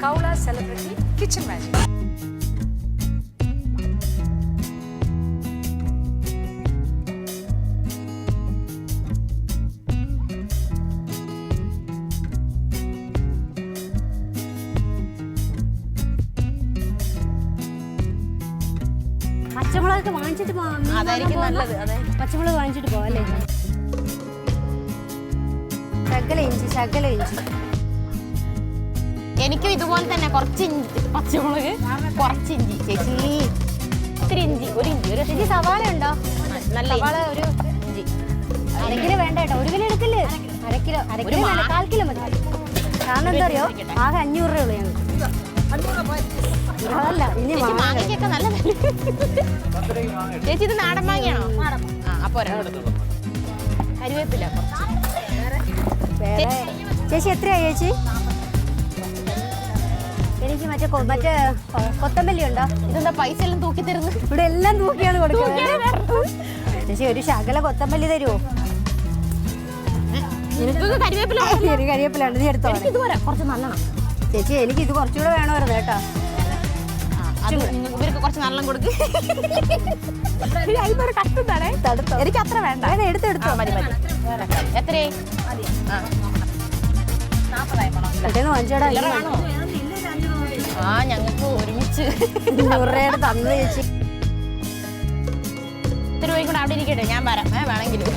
Kaula Celebrity Kitchen Magic. പച്ചമുളകൊക്കെ വാങ്ങിച്ചിട്ട് പോവാം. അതായിരിക്കും നല്ലത്. അതെ, പച്ചമുളക് വാങ്ങിച്ചിട്ട് പോവാം അല്ലേ. ശകല ഇഞ്ചി. എനിക്കും ഇതുപോലെ തന്നെ കുറച്ച് ഇഞ്ചി പച്ചമുളക്, കുറച്ച് ഇഞ്ചി. ചേച്ചി ഇത്തിരി ഇഞ്ചി, ഒരു ചേച്ചി സവാള ഉണ്ടോ? നല്ല സവാള ഒരു ഇഞ്ചി. 1 കിലോ വേണ്ട കേട്ടോ. 1 കിലോ എടുക്കില്ലേ? 1 കിലോ 1 കിലോ മതി. കാരണം എന്താ അറിയോ, ആകെ 500 രൂപയുള്ളൂ ഞങ്ങൾക്ക്. അതല്ല ഇനി മാങ്ങയ്ക്കൊക്കെ നല്ലതല്ലേ ചേച്ചി? ഇത് നാടൻ മാങ്ങയാണോ? അപ്പൊ കരിവേപ്പില വേറെ. ചേച്ചി എത്രയാ ചേച്ചി? എനിക്ക് മറ്റേ കൊത്തമ്പല്ലി ഉണ്ടോ? ഇതെന്താ പൈസ എല്ലാം തൂക്കി തരുന്നത്? ഇവിടെ എല്ലാം തൂക്കിയാണ് കൊടുക്കുന്നത്. ചേച്ചി ഒരു ശകല കൊത്തമ്പല്ലി തരുമോ? നിനക്ക് കരിവേപ്പില? കരിവേപ്പിലുണ്ട്, നീ എടുത്തോ. ഇതുപോലെ കുറച്ച് നല്ലോണം ചേച്ചി. എനിക്ക് ഇത് കുറച്ചുകൂടെ വേണമായിരുന്നു കേട്ടോ. ഇവർക്ക് കുറച്ച് നല്ല കൊടുക്ക്. എനിക്ക് അത്ര വേണ്ട. എടുത്തെടുത്തോ. മതി. എത്രയായി? വാങ്ങിച്ചോടാ. ഞങ്ങൾക്ക് ഒരുമിച്ച് 100 രൂപയുടെ തന്നത് ചേച്ചി. ഇത്ര രൂപയും കൂടെ അവിടെ ഇരിക്കട്ടെ, ഞാൻ വരാം വേണമെങ്കിലും.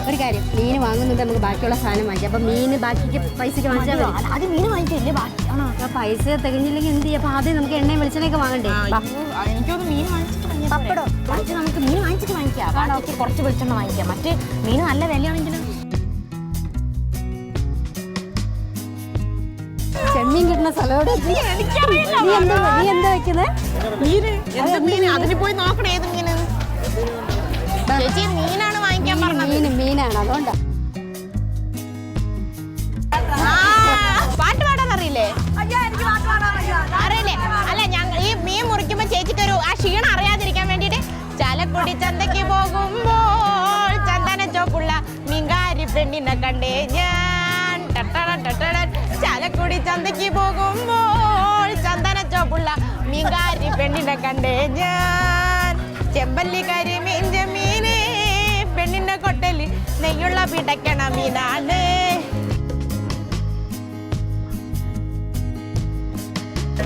ഒരു കാര്യം, മീൻ വാങ്ങുന്നുണ്ട്, നമുക്ക് ബാക്കിയുള്ള സാധനം വാങ്ങിക്കാം. അപ്പൊ മീൻ ബാക്കിക്ക് പൈസക്ക് വാങ്ങിച്ചാൽ മതി. അത് മീൻ വാങ്ങിച്ചില്ലേ? പൈസ തികഞ്ഞില്ലെങ്കിൽ എന്ത് ചെയ്യാം? അപ്പൊ ആദ്യം നമുക്ക് എണ്ണയും വെളിച്ചെണ്ണയൊക്കെ വാങ്ങണ്ടേ? എനിക്കൊന്ന് മീൻ വാങ്ങിച്ചിട്ട് പപ്പടോ നമുക്ക് മീൻ വാങ്ങിച്ചിട്ട് വാങ്ങിക്കാം. ബാക്കി കുറച്ച് വെളിച്ചെണ്ണ വാങ്ങിക്കാം. മറ്റ് മീൻ നല്ല വിലയാണെങ്കിലും ചെമ്മീൻ കിട്ടുന്ന സ്ഥലം നീ എന്താ വെക്കുന്നത്? അതിന് പോയി നോക്കണേ ഏത് മീന്. ചേച്ചി മീനാണ് വാങ്ങിക്കാൻ പറഞ്ഞത്. മീനാണ്, അതുകൊണ്ടാ. പാട്ട് പാടാൻ അറിയില്ലേ? അറിയില്ലേ? അല്ല, ഈ മീൻ മുറിക്കുമ്പോ ചേച്ചിക്കൊരു ആ ക്ഷീണം അറിയാതിരിക്കാൻ വേണ്ടിട്ട് ചാലക്കുടി ചന്തയ്ക്ക് പോകുമ്പോൾ ചന്ദന ചോപ്പുള്ള മീൻകാരി പെണ്ണിനെ കണ്ടേ ഞാൻ. ചാലക്കുടി ചന്തയ്ക്ക് പോകുമ്പോൾ ചന്ദന ചോപ്പുള്ള മീൻകാരി പെണ്ണിനെ കണ്ടേ ഞാൻ. ചെമ്പല്ലി കരിമീൻ ജമീന് പെണ്ണിന്റെ കൊട്ടല് നെയ്യുള്ള പിടയ്ക്കണ മീനാണ്.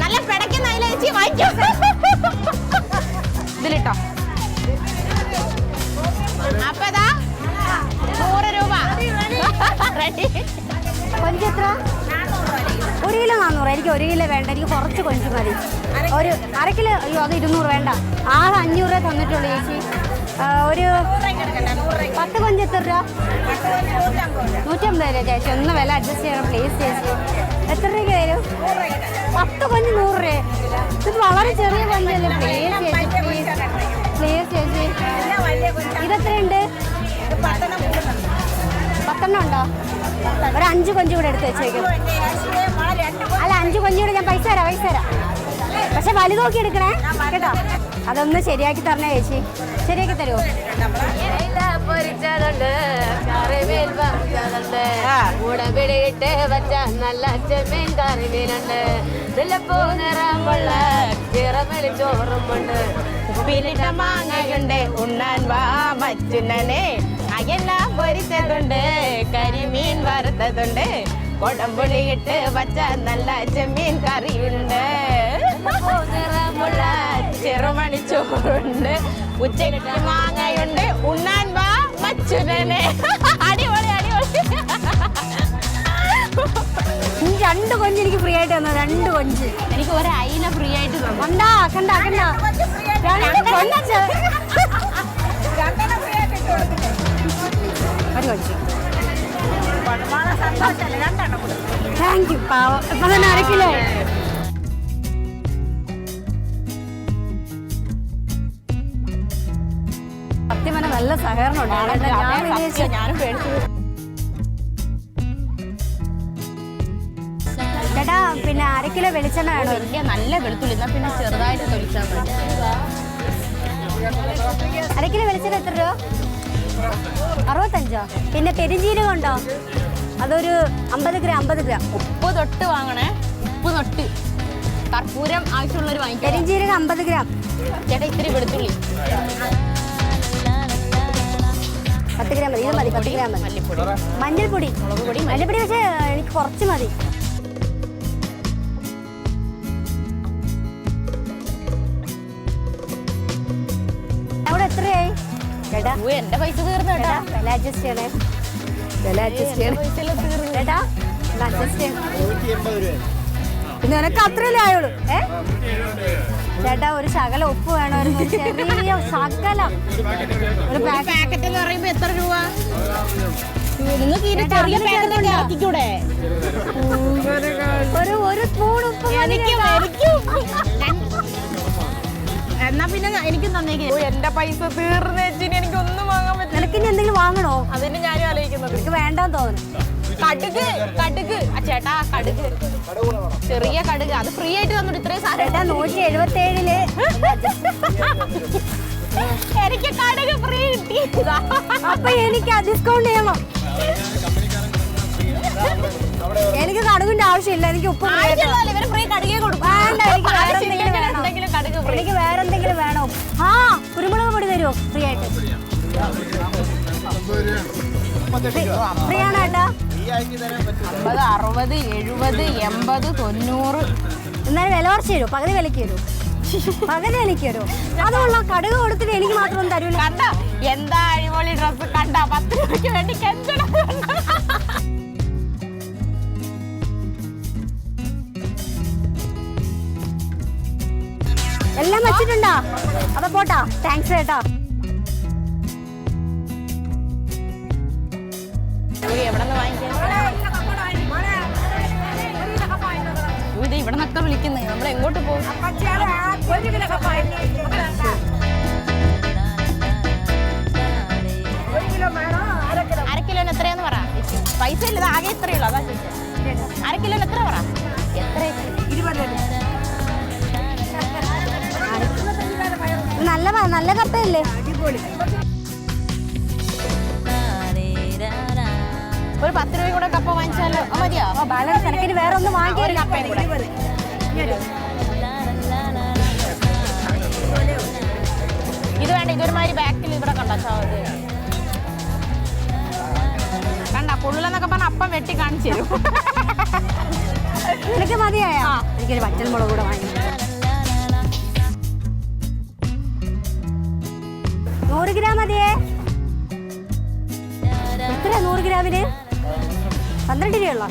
നല്ല പിടയ്ക്കുന്ന ചേച്ചി വാങ്ങിക്കും. ഇതിലിട്ടോ. അപ്പൊ 100 രൂപ റെഡി. കൊഞ്ച് എത്ര? 1 കിലോ 400. എനിക്ക് 1 കിലോ വേണ്ട, എനിക്ക് കുറച്ച് കൊഞ്ച് മതി. ഒരു 1/2 കിലോ. അയ്യോ, അത് 200 വേണ്ട. ആകെ 500 രൂപ തന്നിട്ടുള്ളൂ ചേച്ചി. ഒരു 10 കൊഞ്ച് എത്ര രൂപ? 150 രൂപ ചേച്ചി. ഒന്ന് വില അഡ്ജസ്റ്റ് ചെയ്യണം പ്ലീസ് ചേച്ചി. എത്ര രൂപയ്ക്ക് തരും? 10 കൊഞ്ച് 100 രൂപ. ഇത് വളരെ ചെറിയ കൊഞ്ചല്ലേ. പ്ലീസ് ചേച്ചി, പ്ലീസ് ചേച്ചി. ഇതെത്രയുണ്ട്? 10 ഉണ്ടോ? ഒരു 5 കൊഞ്ച് കൂടെ എടുത്ത് വെച്ചേക്കും. അല്ല, 5 കൊഞ്ച് കൂടെ ഞാൻ പൈസ തരാം. പക്ഷെ വലുത് നോക്കി എടുക്കണേ കേട്ടോ. അതൊന്ന് ശരിയാക്കി തരണേ ചേച്ചി. ശരിയാക്കി തരുമോ? പൊരിച്ചതുണ്ട്, കറിമീൻ വറുത്തതുണ്ട്, കൂടെ പിടിയിട്ട് വച്ച നല്ല ചെമ്മീൻ കറിമീനുണ്ട്, മുല്ലപ്പൂ നിറമുള്ള ചിറമലി ചോറുമുണ്ട്, ഉപ്പിലിട്ട മാങ്ങയുണ്ട്, ഉണ്ണാൻ വാ മച്ചുനനെ. അയെല്ലാം പൊരിച്ചതുണ്ട്, കരിമീൻ വറുത്തതുണ്ട്, കൊടംപുളിയിട്ട് വച്ച നല്ല ചെമ്മീൻ കറിയുണ്ട്, നിറമുള്ള ചെറുമണി ചോറുണ്ട്, ഉച്ചയ്ക്ക് മാങ്ങയുണ്ട്, ഉണ്ണാൻ വാ മച്ചുനനെ. അടിപൊളി. 2 കൊഞ്ച് എനിക്ക് ഫ്രീ ആയിട്ട് തന്നു. 2 കൊഞ്ച് എനിക്ക് ഒരു അയില ഫ്രീ ആയിട്ട് തന്നു. കണ്ടാ 2 കൊഞ്ച്. ഒരു കൊഞ്ച്. Thank you. പാവം. ഇപ്പൊ തന്നെ 1/2 കിലോ. സത്യം പറഞ്ഞാൽ നല്ല സഹകരണം ഉണ്ട്. ഞാനും പേടിച്ചു. ചേട്ടാ, പിന്നെ 1/2 കിലോ വെളിച്ചെണ്ണ വേണോ? എനിക്ക് നല്ല വെളുത്തുള്ളി, എന്നാ പിന്നെ ചെറുതായിട്ട് തൊലിച്ചാൽ മതി. 1/2 കിലോ വെളിച്ചെണ്ണ എത്ര രൂപ? 65. പിന്നെ പെരുംജീരകം ഉണ്ടോ? അതൊരു 50 ഗ്രാം. ഉപ്പ് തൊട്ട് വാങ്ങണേ. ഉപ്പ് തൊട്ട് കർപ്പൂരം ആവശ്യമുള്ളവർ വാങ്ങിക്കാം. പെരിഞ്ചീരകം 50 ഗ്രാം. ചേട്ടാ ഇത്തിരി വെളുത്തുള്ളി 10 ഗ്രാം മതി. ഇത് മതി, 10 ഗ്രാം മതി. മല്ലിപ്പൊടി, മഞ്ഞൾപ്പൊടി, മുളക് പൊടി, മല്ലിപ്പൊടി പക്ഷേ എനിക്ക് കുറച്ച് മതി. അവിടെ എത്രയായി ചേട്ടാ? എന്റെ പൈസ തീർന്നു കേട്ടാ. വില അഡ്ജസ്റ്റ് ചെയ്യണേ, വില അഡ്ജസ്റ്റ് ചെയ്യണം പൈസ എല്ലാം തീർന്നു ചേട്ടാ, അഡ്ജസ്റ്റ് ചെയ്യണം. പിന്നെ നിനക്ക് അത്രയല്ലേ ആയുള്ളൂ. ചേട്ടാ ഒരു ശകലം ഉപ്പ് വേണമായിരുന്നു, ഒരു ചെറിയ ശകലം. ഒരു പാക്കറ്റ് എന്ന് പറയുമ്പോ എത്ര രൂപ? നിങ്ങൾക്ക് ഈ ചെറിയ പാക്കറ്റ് ഇറക്കിക്കൂടെ? ഒരു സ്പൂൺ ഉപ്പ് എന്നാ പിന്നെ എനിക്കും തന്നേക്ക്. എന്റെ പൈസ തീർന്നു വെച്ചിന് എനിക്ക് ഒന്നും വാങ്ങാൻ പറ്റില്ല. നിനക്ക് ഇനി എന്തെങ്കിലും വാങ്ങണോ? അതിന് ഞാനും ആലോചിക്കുന്നത്. നിനക്ക് വേണ്ടെന്ന് തോന്നുന്നു. കടുക് കടുക് ചേട്ടാ, കടുക് ചെറിയ കടുക് അത് ഫ്രീ ആയിട്ട് തന്നിട്ട് ഇത്രയും സാധനം. ചേട്ടാ 177 എനിക്ക് കടുക് ഫ്രീ കിട്ടി. അപ്പൊ എനിക്ക് ഡിസ്കൗണ്ട് ചെയ്യണം. എനിക്ക് കടുകിന്റെ ആവശ്യമില്ല, എനിക്ക് ഉപ്പ് ഇവര് ഫ്രീ കടുകേ കൊടുക്കും. വേണ്ട, എനിക്ക് വേറെ എന്തെങ്കിലും വേണം. കടുക് എനിക്ക് വേറെ എന്തെങ്കിലും വേണം. ആ കുരുമുളക് പൊടി തരുമോ ഫ്രീ ആയിട്ട്? ഫ്രീ ആണോ ഏട്ടാ? 50, 60, 70, 80, 90. എന്നാലും വില കുറച്ച് തരുമോ? പകുതി വിലക്ക് തരുമോ? പകുതി വിലക്ക് തരുമോ? അതുള്ള കടുക് കൊടുത്തിട്ട് എനിക്ക് മാത്രം തരൂല. കണ്ട എന്താ അടിപൊളി ഡ്രസ് കണ്ട, 10 രൂപയ്ക്ക് വേണ്ടി കെഞ്ചണം. എല്ലാം വെച്ചിട്ടുണ്ടോ? അപ്പൊ പോട്ടാ, താങ്ക്സ് ചേട്ടാ. എവിടെ നിന്ന് വാങ്ങിക്കാൻ? ഇത് ഇവിടെ നിന്നൊക്കെ വിളിക്കുന്നത്, നമ്മൾ എങ്ങോട്ട് പോകും? അരക്കിലോന് എത്രയാന്ന് പറ. പൈസ ഇല്ല, ആകെ ഇത്രയുള്ളൂ, അതാ ചോദിച്ചത്. അരക്കിലോന് എത്ര പറ? എത്ര? 20. നല്ല കപ്പയല്ലേ? ഒരു 10 രൂപ കൂടെ കപ്പ വാങ്ങിച്ചാലോ? മതിയോ? ബാലൻസ് എനിക്ക് വേറെ ഒന്നും വാങ്ങിക്കാൻ. ഒരു കപ്പയും കൂടെ. ഇത് വേണ്ട, ഇതൊരുമാതിരി ബാക്കിൽ ഇവിടെ കണ്ട കണ്ട പുള്ളെന്നൊക്കെ പറഞ്ഞ അപ്പം വെട്ടി കാണിച്ചു തരും. എനിക്ക് മതിയായോ? എനിക്കൊരു വറ്റൽ മുളക് കൂടെ വാങ്ങി. 100 ഗ്രാം മതിയേ. എത്രയാ 100 ഗ്രാമിന്? 12 രൂപയുള്ള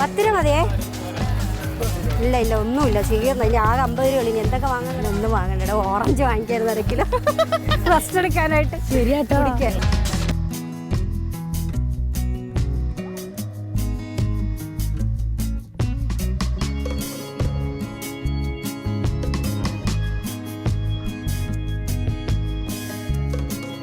10 രൂപ മതിയേ. ഇല്ല ഒന്നുമില്ല, തീർന്നു. ഇനി ആകെ 50 രൂപ. ഇനി എന്തൊക്കെ വാങ്ങാൻ? ഒന്നും വാങ്ങണ്ട. ഓറഞ്ച് വാങ്ങിക്കായിരുന്നു 1 കിലോ റെസ്റ്റ് എടുക്കാനായിട്ട്. ശരിയാട്ടോ.